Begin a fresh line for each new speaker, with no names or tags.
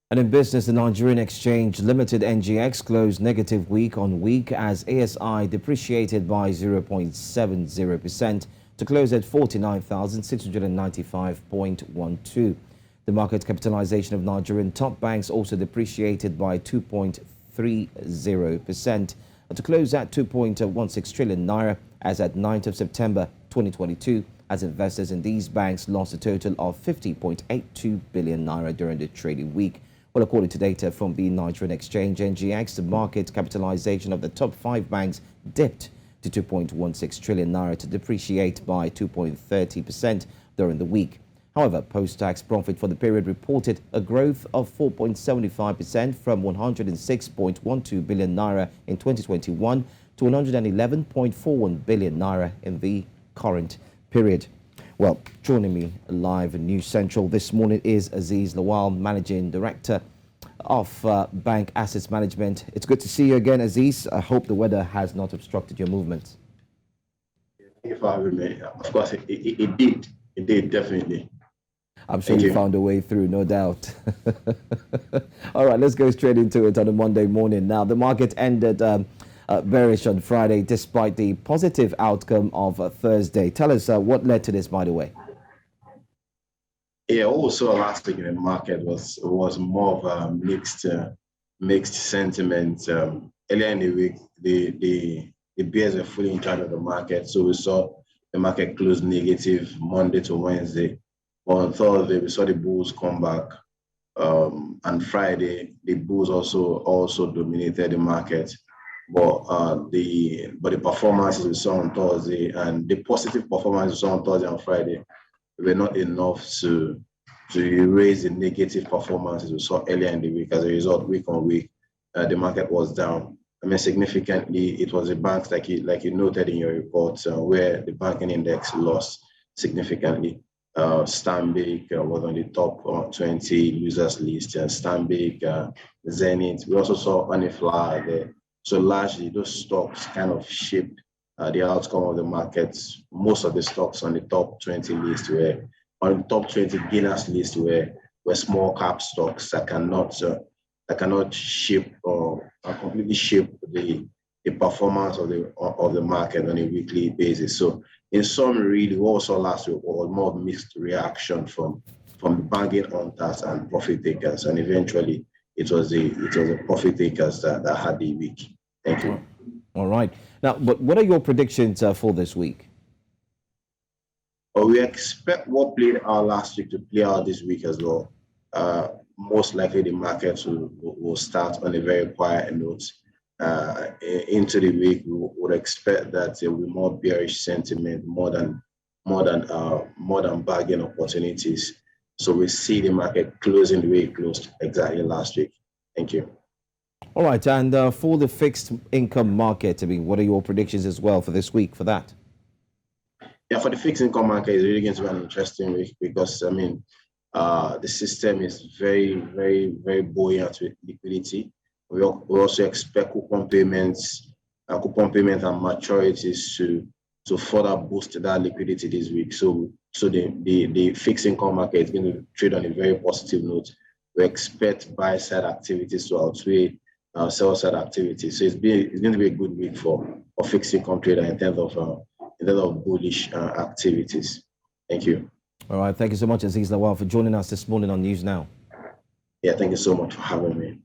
And in business, the Nigerian Exchange Limited (NGX) closed negative week on week as ASI depreciated by 0.70% to close at 49,695.12. The market capitalization of Nigerian top banks also depreciated by 2.30% to close at 2.16 trillion naira as at 9th of September 2022, as investors in these banks lost a total of 50.82 billion naira during the trading week. Well, according to data from the Nigerian Exchange (NGX), the market capitalization of the top 5 banks dipped to 2.16 trillion naira to depreciate by 2.30% during the week. However, post-tax profit for the period reported a growth of 4.75% from 106.12 billion naira in 2021 to 111.41 billion naira in the current period. Well, joining me live in News Central this morning is Azeez Lawal, Managing Director of Banc Asset Management. It's good to see you again, Azeez. I hope the weather has not obstructed your movements.
Thank you for having me. Of course, it did. It did, definitely.
I'm sure you found a way through, no doubt. All right, let's go straight into it on a Monday morning. Now, the market ended bearish on Friday despite the positive outcome of Thursday. Tell us what led to this, by the way.
Yeah, what we saw last week in the market was more of a mixed sentiment. Earlier in the week, the bears were fully in charge of the market, so we saw the market close negative Monday to Wednesday. But on Thursday, we saw the bulls come back, and Friday the bulls also dominated the market. But the performances we saw on Thursday and the positive performance we saw on Thursday and Friday were not enough to erase the negative performances we saw earlier in the week. As a result, week on week, the market was down. I mean, significantly, it was the banks, like you noted in your report, where the banking index lost significantly. Stanbic was on the top 20 losers list. Stanbic, Zenith. We also saw Anifla there. So largely, those stocks kind of shaped the outcome of the markets. Most of the stocks on the top 20 list on the top 20 gainers list were small cap stocks that cannot shape or completely shape the performance of the market on a weekly basis. So in summary, what we saw last week was more mixed reaction from the bargain hunters and profit takers, and eventually it was the profit takers that had the week. Thank you.
All right. Now, but what are your predictions for this week?
Well, we expect what played out last week to play out this week as well. Most likely the markets will start on a very quiet note. Into the week, we would expect that there will be more bearish sentiment, more than bargain opportunities. So we see the market closing the way it closed exactly last week. Thank you.
All right, and for the fixed income market, I mean, what are your predictions as well for this week for that?
Yeah, for the fixed income market, it's really going to be an interesting week because, I mean, the system is very, very, very buoyant with liquidity. We also expect coupon payments and maturities to further boost that liquidity this week. So the fixed income market is going to trade on a very positive note. We expect buy side activities to outweigh sell side activities. So it's going to be a good week for fixed income trader in terms of bullish activities. Thank you.
All right, thank you so much, Azeez Lawal, for joining us this morning on News Now.
Yeah, thank you so much for having me.